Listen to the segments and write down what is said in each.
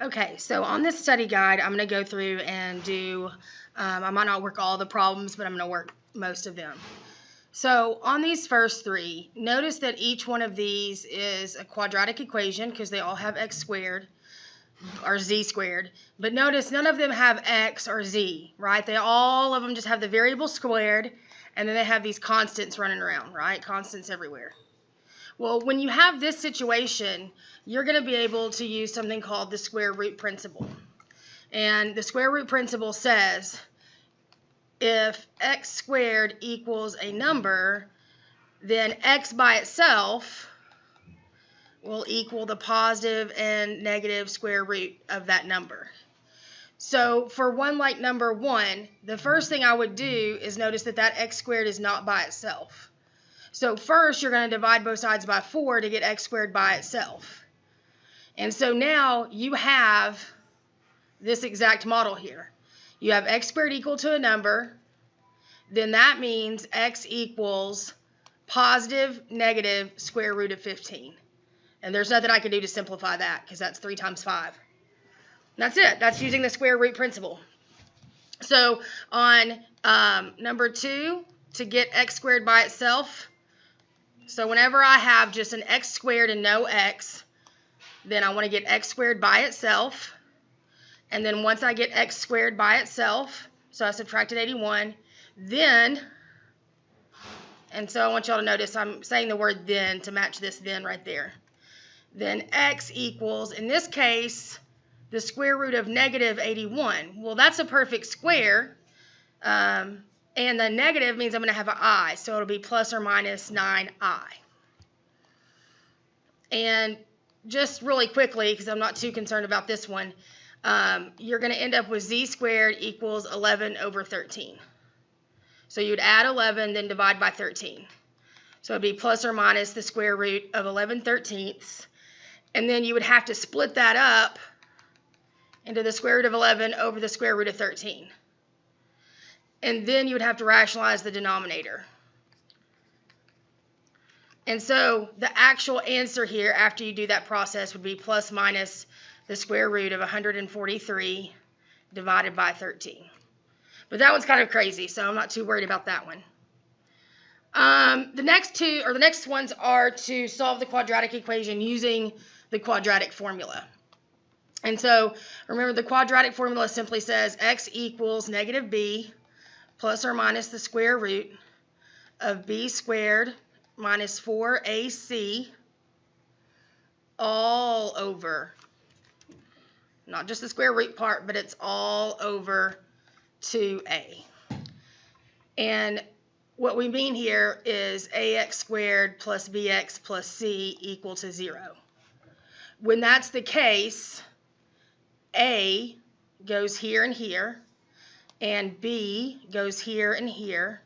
Okay, so on this study guide, I'm going to go through and do, I might not work all the problems, but I'm going to work most of them. So on these first three, notice that each one of these is a quadratic equation because they all have x squared or z squared. But notice none of them have x or z, right? All of them just have the variable squared, and then they have these constants running around, right? Constants everywhere. Well, when you have this situation, you're going to be able to use something called the square root principle. And the square root principle says if x squared equals a number, then x by itself will equal the positive and negative square root of that number. So for one like number 1, the first thing I would do is notice that that x squared is not by itself. So first, you're going to divide both sides by 4 to get x squared by itself. And so now you have this exact model here. You have x squared equal to a number. Then that means x equals positive, negative square root of 15. And there's nothing I can do to simplify that because that's 3 times 5. That's it. That's using the square root principle. So on number 2, to get x squared by itself, so whenever I have just an x squared and no x, then I want to get x squared by itself. And then once I get x squared by itself, so I subtracted 81, then, and so I want y'all to notice I'm saying the word then to match this then right there. Then x equals, in this case, the square root of negative 81. Well, that's a perfect square. And the negative means I'm going to have an I, so it'll be plus or minus 9i. And just really quickly, because I'm not too concerned about this one, you're going to end up with z squared equals 11 over 13. So you'd add 11, then divide by 13. So it'd be plus or minus the square root of 11/13. And then you would have to split that up into the square root of 11 over the square root of 13. And then you would have to rationalize the denominator. And so the actual answer here after you do that process would be plus minus the square root of 143 divided by 13. But that one's kind of crazy, so I'm not too worried about that one. The next ones are to solve the quadratic equation using the quadratic formula. And so remember, the quadratic formula simply says x equals negative b plus or minus the square root of b squared minus 4ac all over, not just the square root part, but it's all over 2a. And what we mean here is ax squared plus bx plus c equal to 0. When that's the case, a goes here and here, and b goes here and here,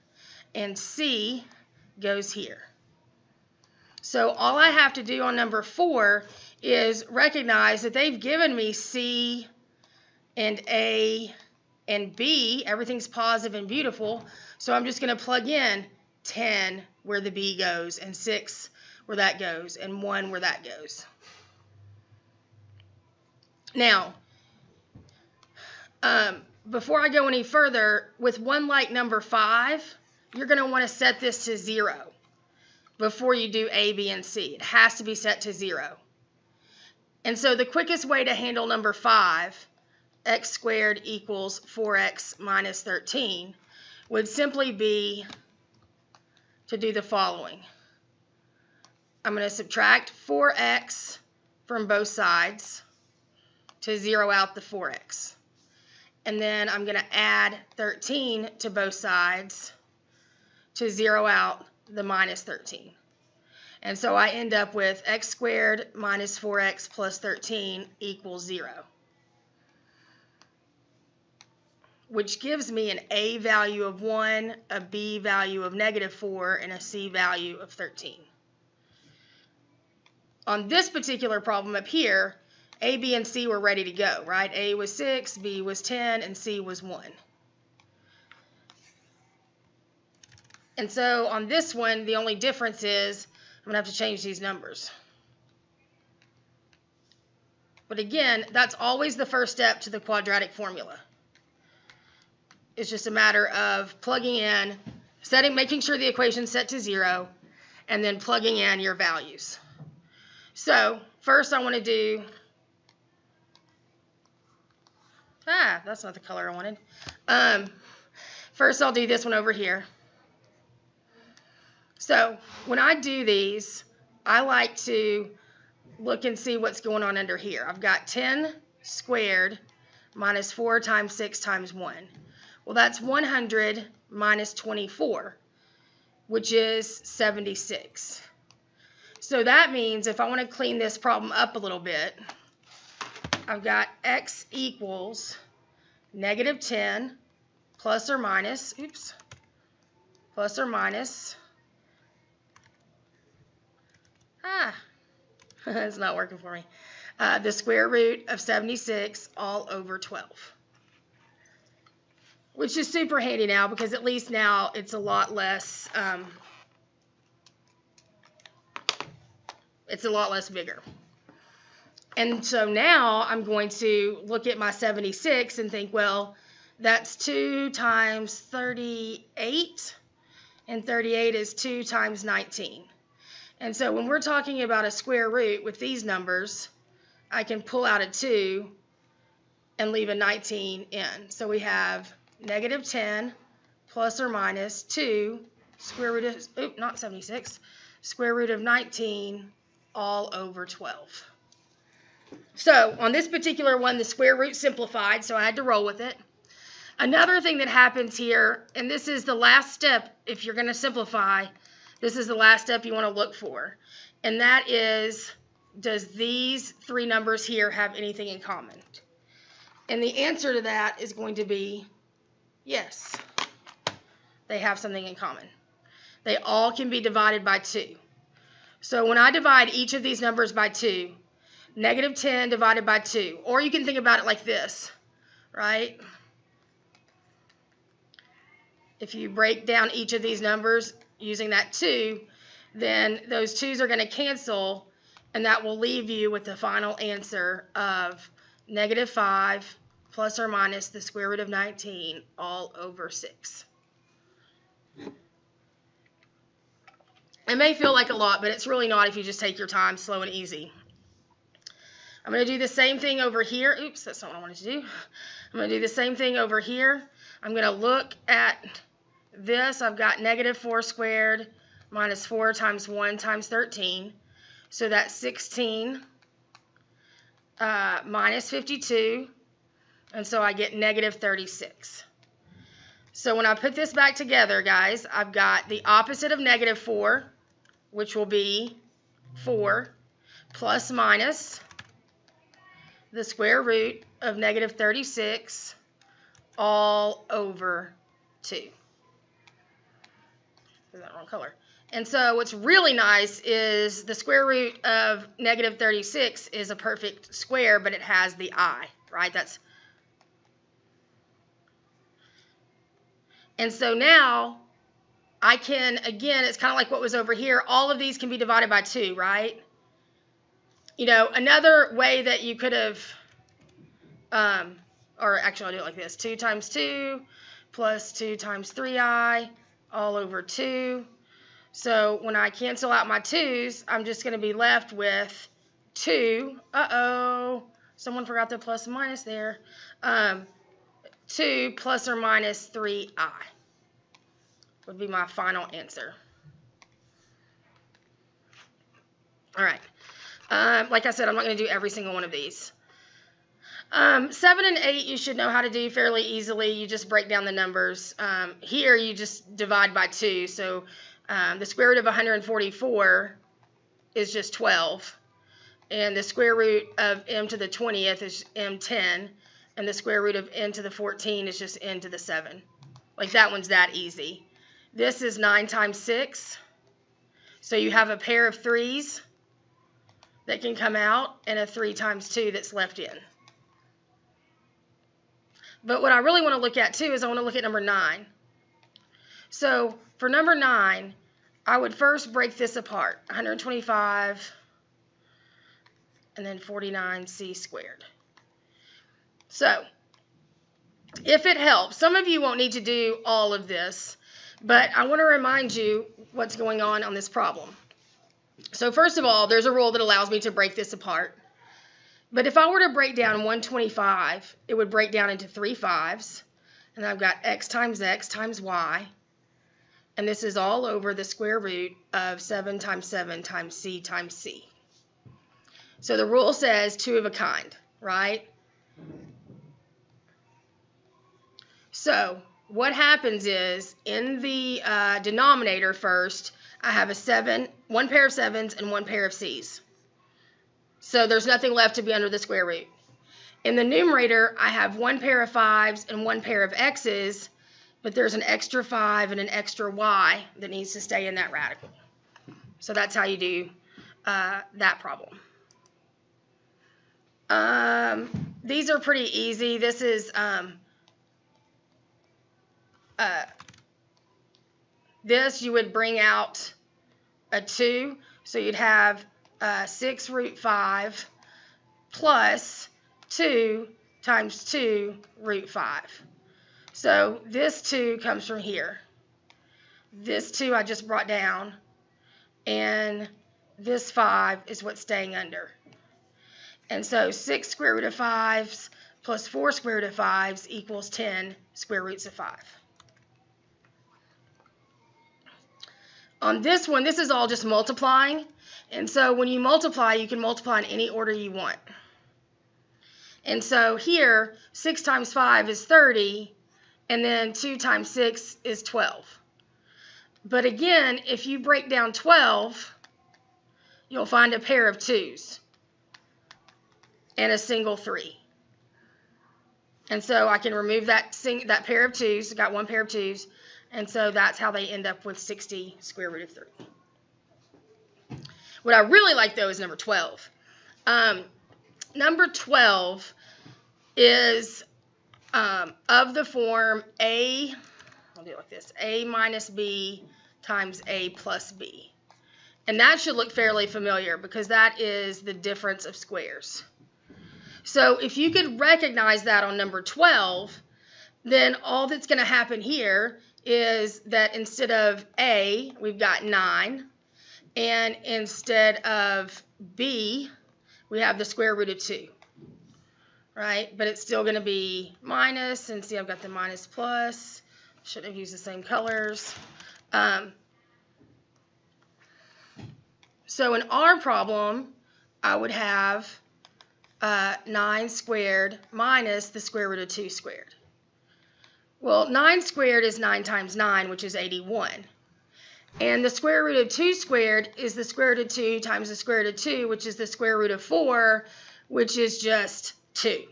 and c goes here. So all I have to do on number 4 is recognize that they've given me c and a and b. Everything's positive and beautiful, so I'm just going to plug in 10 where the b goes, and 6 where that goes, and 1 where that goes. Now, before I go any further, with one like number 5, you're going to want to set this to 0 before you do A, B, and C. It has to be set to 0. And so the quickest way to handle number 5, x squared equals 4x minus 13, would simply be to do the following. I'm going to subtract 4x from both sides to zero out the 4x. And then I'm going to add 13 to both sides to zero out the minus 13. And so I end up with x squared minus 4x plus 13 equals 0, which gives me an a value of 1, a b value of negative 4, and a c value of 13. On this particular problem up here, A, B, and C were ready to go, right? A was 6, B was 10, and C was 1. And so on this one, the only difference is I'm going to have to change these numbers. But again, that's always the first step to the quadratic formula. It's just a matter of plugging in, making sure the equation's set to 0, and then plugging in your values. So first I want to do, that's not the color I wanted. First I'll do this one over here. So when I do these, I like to look and see what's going on under here. I've got 10 squared minus 4 times 6 times 1. Well, that's 100 minus 24, which is 76. So that means if I want to clean this problem up a little bit, I've got x equals negative 10 plus or minus, it's not working for me. The square root of 76 all over 12. Which is super handy now because at least now it's a lot less, bigger. And so now I'm going to look at my 76 and think, well, that's 2 times 38, and 38 is 2 times 19. And so when we're talking about a square root with these numbers, I can pull out a 2 and leave a 19 in. So we have negative 10 plus or minus 2 square root of, not 76, square root of 19 all over 12. So on this particular one, the square root simplified, so I had to roll with it. Another thing that happens here, and this is the last step if you're going to simplify, this is the last step you want to look for, and that is, does these three numbers here have anything in common? And the answer to that is going to be yes, they have something in common. They all can be divided by 2. So when I divide each of these numbers by 2, negative 10 divided by 2, or you can think about it like this, right? If you break down each of these numbers using that 2, then those 2's are going to cancel, and that will leave you with the final answer of negative 5 plus or minus the square root of 19 all over 6. It may feel like a lot, but it's really not if you just take your time, slow and easy. I'm going to do the same thing over here. Oops, that's not what I wanted to do. I'm going to do the same thing over here. I'm going to look at this. I've got negative 4 squared minus 4 times 1 times 13. So that's 16 minus 52. And so I get negative 36. So when I put this back together, guys, I've got the opposite of negative 4, which will be 4, plus minus the square root of negative 36 all over 2. Is that the wrong color? And so what's really nice is the square root of negative 36 is a perfect square, but it has the I, right? And so now I can, again, it's kind of like what was over here. All of these can be divided by 2, right? You know, another way that you could have, or actually I'll do it like this. 2 times 2 plus 2 times 3i all over 2. So when I cancel out my 2's, I'm just going to be left with 2. Uh-oh, someone forgot the plus and minus there. 2 plus or minus 3i would be my final answer. All right. Like I said, I'm not going to do every single one of these. 7 and 8 you should know how to do fairly easily. You just break down the numbers. Here you just divide by 2. So the square root of 144 is just 12. And the square root of m to the 20th is m10. And the square root of n to the 14 is just n to the 7. Like that one's that easy. This is 9 times 6. So you have a pair of 3's that can come out and a 3 times 2 that's left in. But what I really want to look at too is I want to look at number 9. So for number 9, I would first break this apart. 125 and then 49c squared. So, if it helps, some of you won't need to do all of this, but I want to remind you what's going on this problem. So first of all, there's a rule that allows me to break this apart. But if I were to break down 125, it would break down into 3 5s. And I've got x times y. And this is all over the square root of 7 times 7 times c times c. So the rule says 2 of a kind, right? So what happens is, in the denominator first, I have one pair of 7s and one pair of c's. So there's nothing left to be under the square root. In the numerator, I have one pair of 5s and one pair of x's, but there's an extra 5 and an extra y that needs to stay in that radical. So that's how you do that problem. These are pretty easy. This is this, you would bring out a 2, so you'd have 6 root 5 plus 2 times 2 root 5. So this 2 comes from here. This 2 I just brought down, and this 5 is what's staying under. And so 6 square root of 5s plus 4 square root of 5s equals 10 square roots of 5. On this one, this is all just multiplying. And so when you multiply, you can multiply in any order you want. And so here, 6 times 5 is 30, and then 2 times 6 is 12. But again, if you break down 12, you'll find a pair of 2s and a single 3. And so I can remove that pair of 2s. I got one pair of 2s. And so that's how they end up with 60 square root of 3. What I really like, though, is number 12. Number 12 is of the form A, I'll do it like this, A minus B times A plus B. And that should look fairly familiar because that is the difference of squares. So if you could recognize that on number 12, then all that's going to happen here is that instead of A, we've got 9, and instead of B, we have the square root of 2, right? But it's still going to be minus, and see, I've got the minus plus. Should have used the same colors. So in our problem, I would have 9 squared minus the square root of 2 squared. Well, 9 squared is 9 times 9, which is 81. And the square root of 2 squared is the square root of 2 times the square root of 2, which is the square root of 4, which is just 2.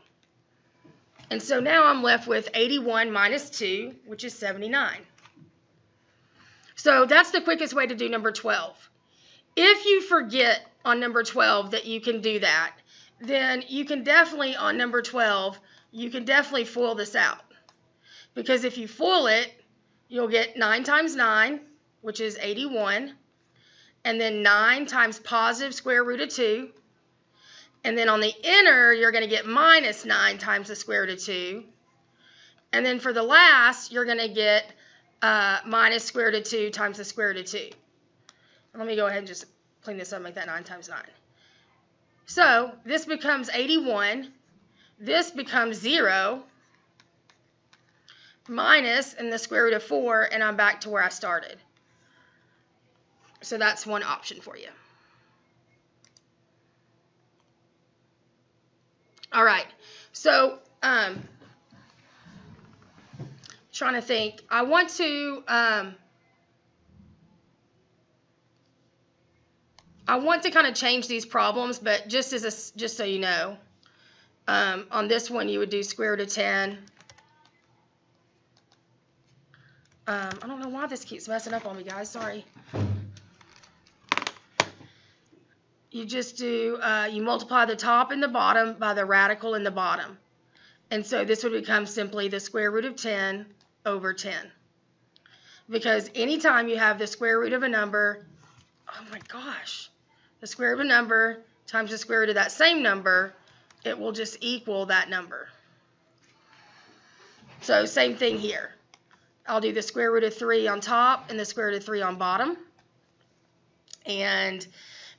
And so now I'm left with 81 minus 2, which is 79. So that's the quickest way to do number 12. If you forget on number 12 that you can do that, then you can definitely, on number 12, you can definitely FOIL this out. Because if you FOIL it, you'll get 9 times 9, which is 81, and then 9 times positive square root of 2, and then on the inner, you're going to get minus 9 times the square root of 2, and then for the last, you're going to get minus square root of 2 times the square root of 2. Let me go ahead and just clean this up and make that 9 times 9. So this becomes 81, this becomes 0, minus and the square root of 4, and I'm back to where I started. So that's one option for you. All right, so trying to think. I want to kind of change these problems, but just so you know, on this one you would do square root of 10. I don't know why this keeps messing up on me, guys. Sorry. You just do, you multiply the top and the bottom by the radical in the bottom. And so this would become simply the square root of 10 over 10. Because anytime you have the square root of a number, oh my gosh, the square root of a number times the square root of that same number, it will just equal that number. So same thing here. I'll do the square root of 3 on top and the square root of 3 on bottom. And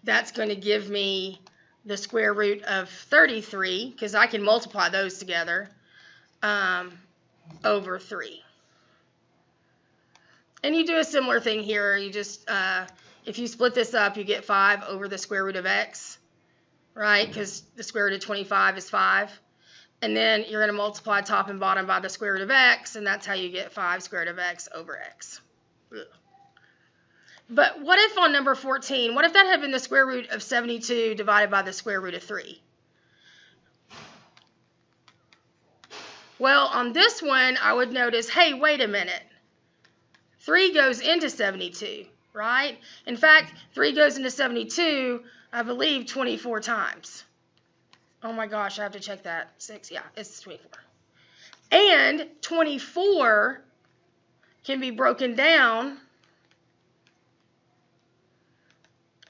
that's going to give me the square root of 33, because I can multiply those together, over 3. And you do a similar thing here. You just, if you split this up, you get 5 over the square root of x, right? Because the square root of 25 is 5. And then you're going to multiply top and bottom by the square root of x, and that's how you get 5 square root of x over x. Ugh. But what if on number 14, what if that had been the square root of 72 divided by the square root of 3? Well, on this one, I would notice, hey, wait a minute. 3 goes into 72, right? In fact, 3 goes into 72, I believe, 24 times. Oh my gosh, I have to check that. 6, yeah, it's 24. And 24 can be broken down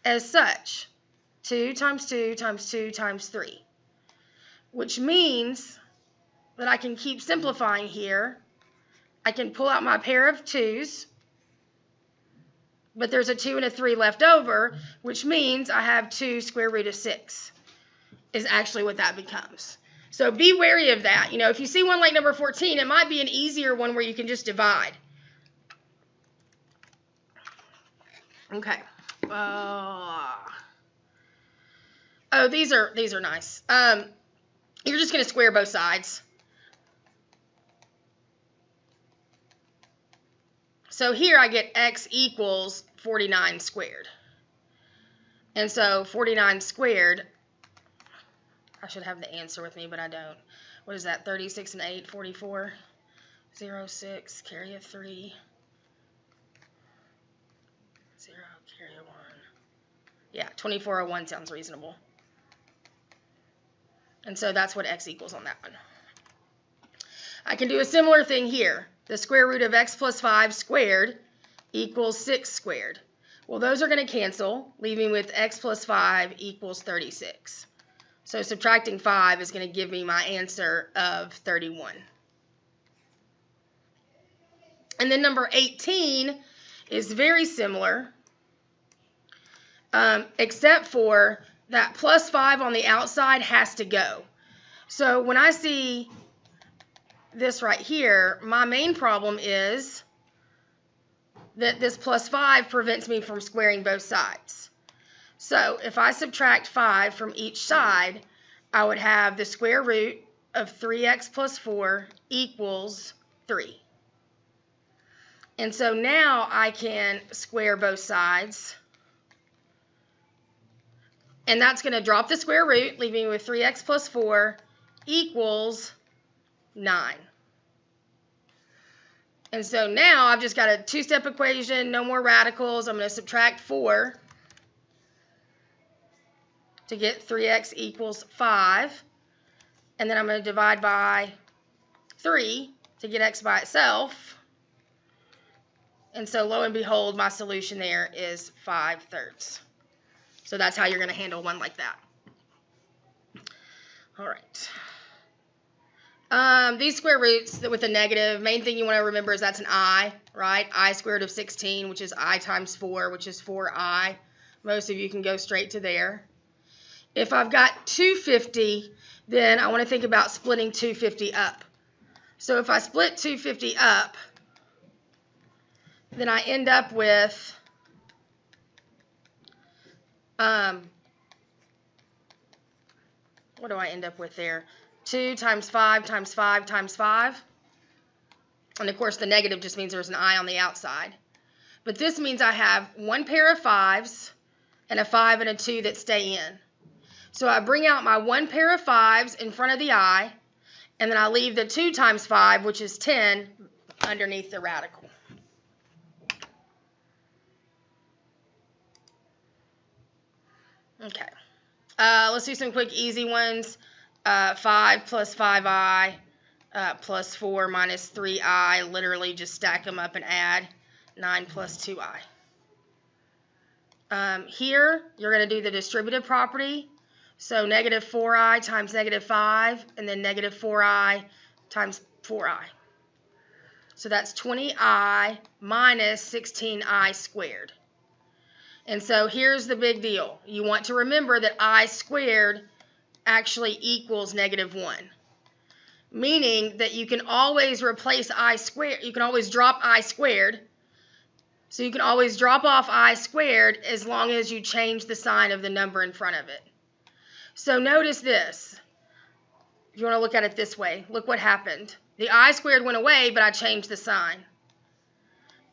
as such. 2 times 2 times 2 times 3. Which means that I can keep simplifying here. I can pull out my pair of 2's, but there's a 2 and a 3 left over, which means I have 2 square root of 6 is actually what that becomes. So be wary of that. You know, if you see one like number 14, it might be an easier one where you can just divide. Okay. Oh, these are nice. You're just going to square both sides. So here I get x equals 49 squared. And so 49 squared, I should have the answer with me, but I don't. What is that? 36 and 8, 44. 0, 6, carry a 3. 0, carry a 1. Yeah, 2401 sounds reasonable. And so that's what x equals on that one. I can do a similar thing here. The square root of x plus 5 squared equals 6 squared. Well, those are going to cancel, leaving with x plus 5 equals 36. So subtracting 5 is going to give me my answer of 31. And then number 18 is very similar, except for that plus 5 on the outside has to go. So when I see this right here, my main problem is that this plus 5 prevents me from squaring both sides. So if I subtract 5 from each side, I would have the square root of 3x plus 4 equals 3. And so now I can square both sides. And that's going to drop the square root, leaving me with 3x plus 4 equals 9. And so now I've just got a two-step equation, no more radicals. I'm going to subtract 4 to get 3x equals 5. And then I'm going to divide by 3 to get x by itself. And so lo and behold, my solution there is 5/3. So that's how you're going to handle one like that. All right. These square roots with a negative, main thing you want to remember is that's an I, right? I squared of 16, which is I times 4, which is 4I. Most of you can go straight to there. If I've got 250, then I want to think about splitting 250 up. So if I split 250 up, then I end up with what do I end up with there? 2 times 5 times 5 times 5. And of course the negative just means there's an I on the outside. But this means I have one pair of 5s and a 5 and a 2 that stay in. So I bring out my one pair of 5s in front of the I, and then I leave the 2 times 5, which is 10, underneath the radical. Okay, let's do some quick easy ones. 5 plus 5i plus 4 minus 3i, literally just stack them up and add. 9 plus 2i. Here, you're going to do the distributive property, So negative 4i times negative 5, and then negative 4i times 4i. So that's 20i minus 16i squared. And so here's the big deal. You want to remember that I squared actually equals negative 1. Meaning that you can always replace I squared. You can always drop I squared. So you can always drop off I squared as long as you change the sign of the number in front of it. So notice this. If you want to look at it this way, look what happened. The I squared went away, but I changed the sign.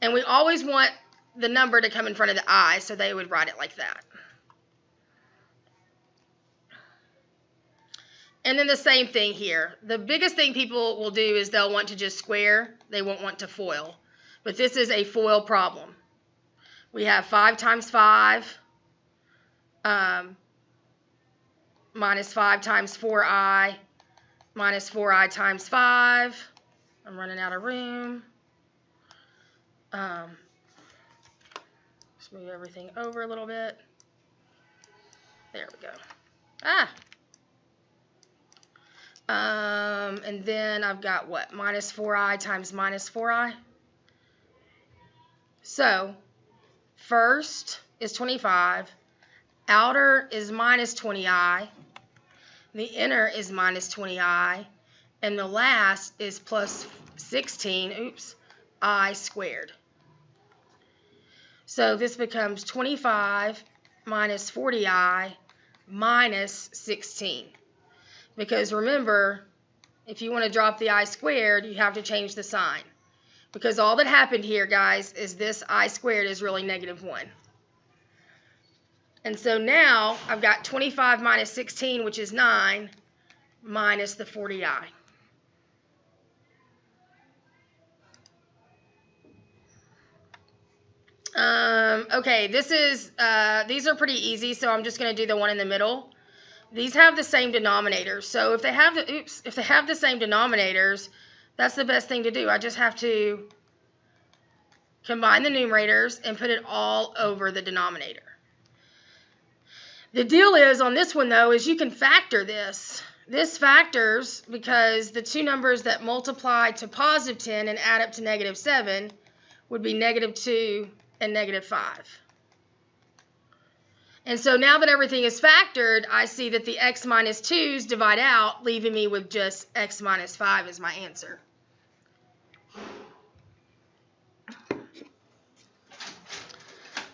And we always want the number to come in front of the I, so they would write it like that. And then the same thing here. The biggest thing people will do is they'll want to just square. They won't want to FOIL. But this is a FOIL problem. We have 5 times 5 minus 5 times 4i minus 4i times 5. I'm running out of room. Just move everything over a little bit. There we go. And then I've got what? Minus 4i times minus 4i. So, first is 25. Outer is minus 20i. The inner is minus 20i. And the last is plus 16, I squared. So this becomes 25 minus 40i minus 16. Because remember, if you want to drop the I squared, you have to change the sign. Because all that happened here, guys, is this I squared is really negative 1. And so now I've got 25 minus 16, which is 9, minus the 40i. Okay, these are pretty easy, so I'm just going to do the one in the middle. These have the same denominators, so if they have the same denominators, that's the best thing to do. I just have to combine the numerators and put it all over the denominator. The deal is on this one, though, is you can factor this. This factors because the two numbers that multiply to positive 10 and add up to negative 7 would be negative 2 and negative 5. And so now that everything is factored, I see that the x minus 2's divide out, leaving me with just x minus 5 as my answer.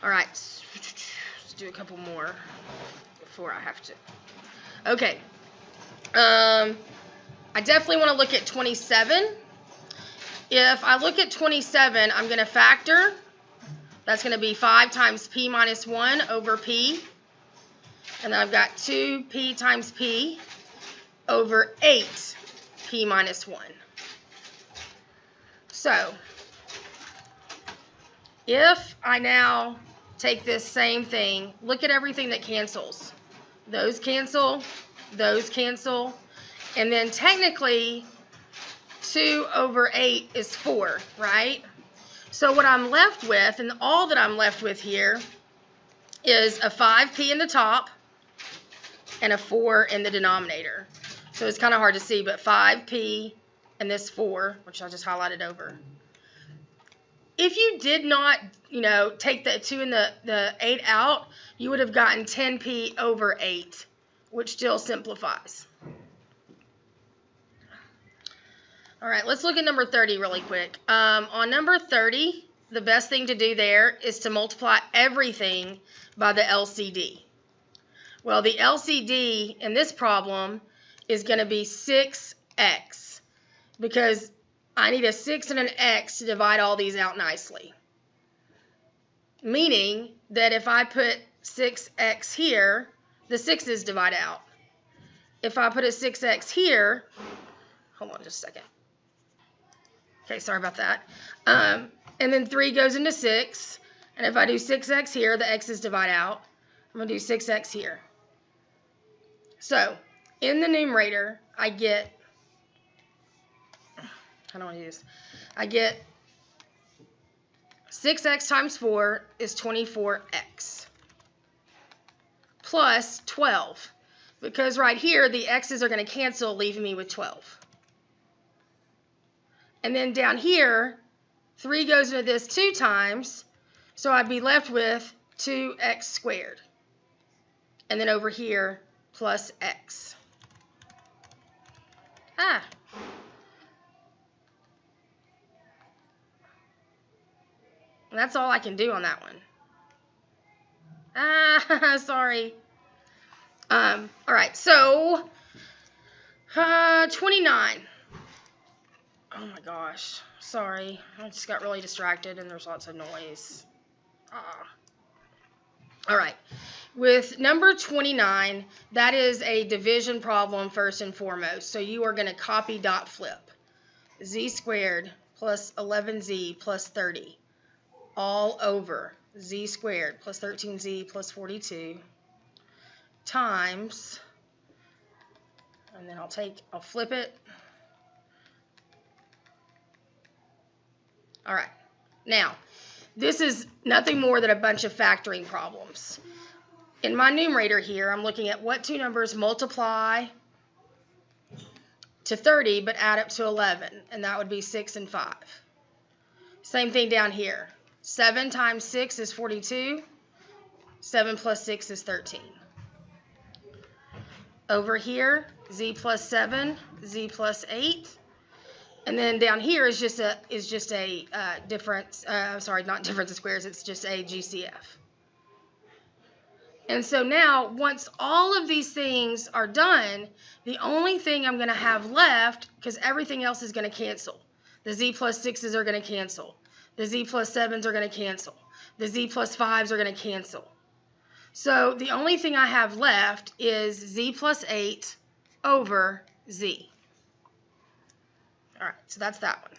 All right, let's do a couple more before I have to. Okay, I definitely want to look at 27. If I look at 27, I'm going to factor. That's going to be 5 times p minus 1 over p. And then I've got 2p times p over 8p minus 1. So, if I now take this same thing, look at everything that cancels. Those cancel, and then technically 2 over 8 is 4, right? So what I'm left with, and all that I'm left with here, is a 5p in the top and a 4 in the denominator. So it's kind of hard to see, but 5p and this 4, which I just highlighted over. If you did not, take the 2 and the 8 out, you would have gotten 10p over 8, which still simplifies. All right, let's look at number 30 really quick. On number 30, the best thing to do there is to multiply everything by the LCD. Well, the LCD in this problem is going to be 6x because I need a 6 and an x to divide all these out nicely. Meaning that if I put 6x here, the 6's divide out. If I put a 6x here, hold on just a second. Okay, sorry about that. And then 3 goes into 6. And if I do 6x here, the x's divide out. I'm going to do 6x here. So, in the numerator, I get 6x times 4 is 24x. Plus 12. because right here the x's are going to cancel, leaving me with 12. And then down here, 3 goes into this 2 times, so I'd be left with 2x squared. And then over here, plus x. And that's all I can do on that one. Sorry. All right, so 29. Oh my gosh, sorry. I just got really distracted and there's lots of noise. All right, with number 29, that is a division problem first and foremost. So you are going to copy dot flip. Z squared plus 11z plus 30 all over z squared plus 13z plus 42 times, and then I'll flip it. All right, now this is nothing more than a bunch of factoring problems. In my numerator here, I'm looking at what 2 numbers multiply to 30 but add up to 11, and that would be 6 and 5. Same thing down here. 7 times 6 is 42. 7 plus 6 is 13. Over here, z plus 7, z plus 8. And then down here is just a difference. Sorry, not difference of squares. It's just a GCF. And so now, once all of these things are done, the only thing I'm going to have left, because everything else is going to cancel. The z plus 6s are going to cancel. The z plus 7s are going to cancel. The z plus 5s are going to cancel. So the only thing I have left is z plus 8 over z. All right, so that's that one.